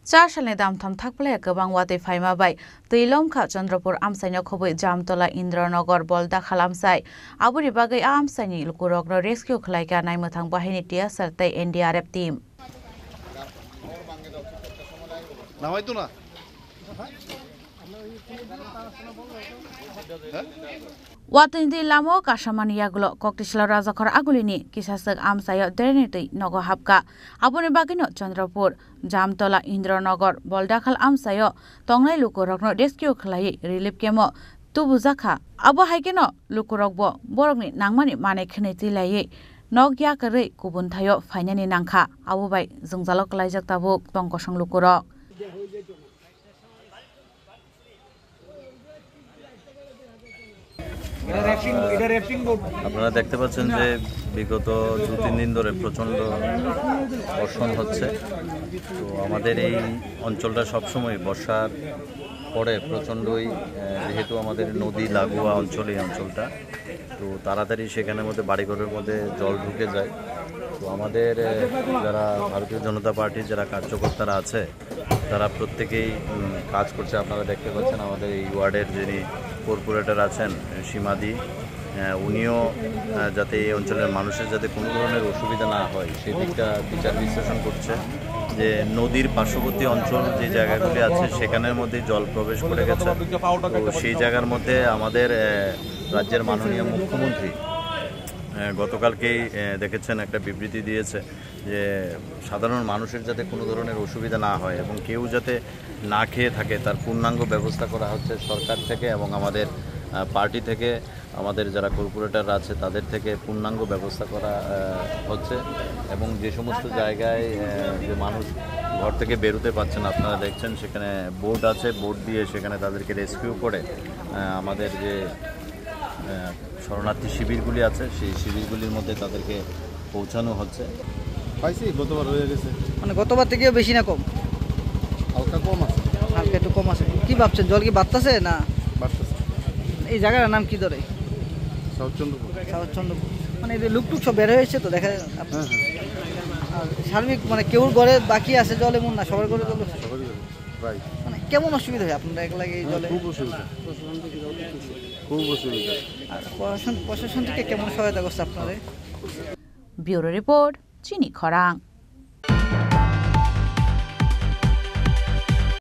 4 सालनि दामथाम थाखबले गोबां वादै फाइमाबाय दैलमखा चन्द्रपुर आमसाइनो खबै जामतला इन्द्रनगर बलदा खालामसाय आबुनि बागै आमसाइनि लुकुरगनो रेस्किउ खलायगा नायमोथां बाहायनि टिया सरतै NDRF team Watindi lamo kasamani yagulo koktisla rajakor agulini kisasek amsayo drenitei nogo hapka aboni bagino Chandrapur Jamtola Indranagar Boldakhal amsayo tongnai lukurokno rescue khlai relief kemo tubujaka abo haikeno lukurokbo borokni nangmani mane khne tilai nogya kare kubun thayo fainani nangkha abo bai jungjalo klaijak tabuk tongkosang lukurok আপনারা দেখতে পাচ্ছেন যে বিগত 2-3 দিন ধরে প্রচন্ড বর্ষণ হচ্ছে তো আমাদের এই অঞ্চলটা সবসময় বর্ষার পরে প্রচন্ডই যেহেতু আমাদের নদী লাগোয়া অঞ্চল এই অঞ্চলটা তো তাড়াতাড়ি সেখানের মধ্যে বাড়িঘরের মধ্যে জল ঢুকে যায় তো আমাদের যারা ভারতীয় জনতা পার্টির যারা কার্যকর্তারা আছে তারা প্রত্যেকেই কাজ করছে আপনারা দেখতে পাচ্ছেন আমাদের এই ওয়ার্ডের যিনি কর্পোরেটর আছেন সীমাদি উনিও যাতে এই অঞ্চলের মানুষের যাতে কোনো ধরনের অসুবিধা না হয় সেই দিকটা বিচার বিশ্লেষণ করছে যে নদীর পার্শ্ববর্তী অঞ্চল যে জায়গাগুলি আছে সেখানের মধ্যে জল প্রবেশ করে গেছে তো সেই জায়গার মধ্যে আমাদের রাজ্যের মাননীয় মুখ্যমন্ত্রী গতকালকেই দেখেছেন একটা বিবৃতি দিয়েছে যে সাধারণ মানুষের যাতে কোনো ধরনের অসুবিধা না হয় এবং কেউ যাতে না খেয়ে থাকে তার পূর্ণাঙ্গ ব্যবস্থা করা হচ্ছে সরকার থেকে এবং আমাদের পার্টি থেকে আমাদের যারা কর্পোরেটর আছে তাদের থেকে পূর্ণাঙ্গ ব্যবস্থা করা হচ্ছে এবং যে সমস্ত জায়গায় যে মানুষ ঘর থেকে বেরোতে পারছেন আপনারা দেখছেন সেখানে বোট আছে বোট দিয়ে সেখানে তাদেরকে রেস্কিউ করে আমাদের যে শরণার্থী শিবিরগুলি আছে সেই শিবিরগুলির মধ্যে তাদেরকে পৌঁছানো হচ্ছে পাইছি গতবার হয়ে গেছে মানে গতবার থেকেও বেশি না কম হালকা কম আছে হালকা একটু কম আছে কি ভাবছেন জল কি বাড়তেছে না বাড়তেছে এই জায়গাটার নাম কি ধরে সাউথ চন্দ্রপুর মানে এই লুকটুক সব বের হয়েছে তো দেখা আর সার্বিক মানে কেউ ঘরে বাকি আছে জল এমন না সবার ঘরে জল রাইট মানে কেমন অসুবিধা হয় আপনারা একলা এই জলে খুব অসুবিধা আর প্রশাসন থেকে কেমন সহায়তা করছে আপনাদের ব্যুরো রিপোর্ট চিনি খরাং।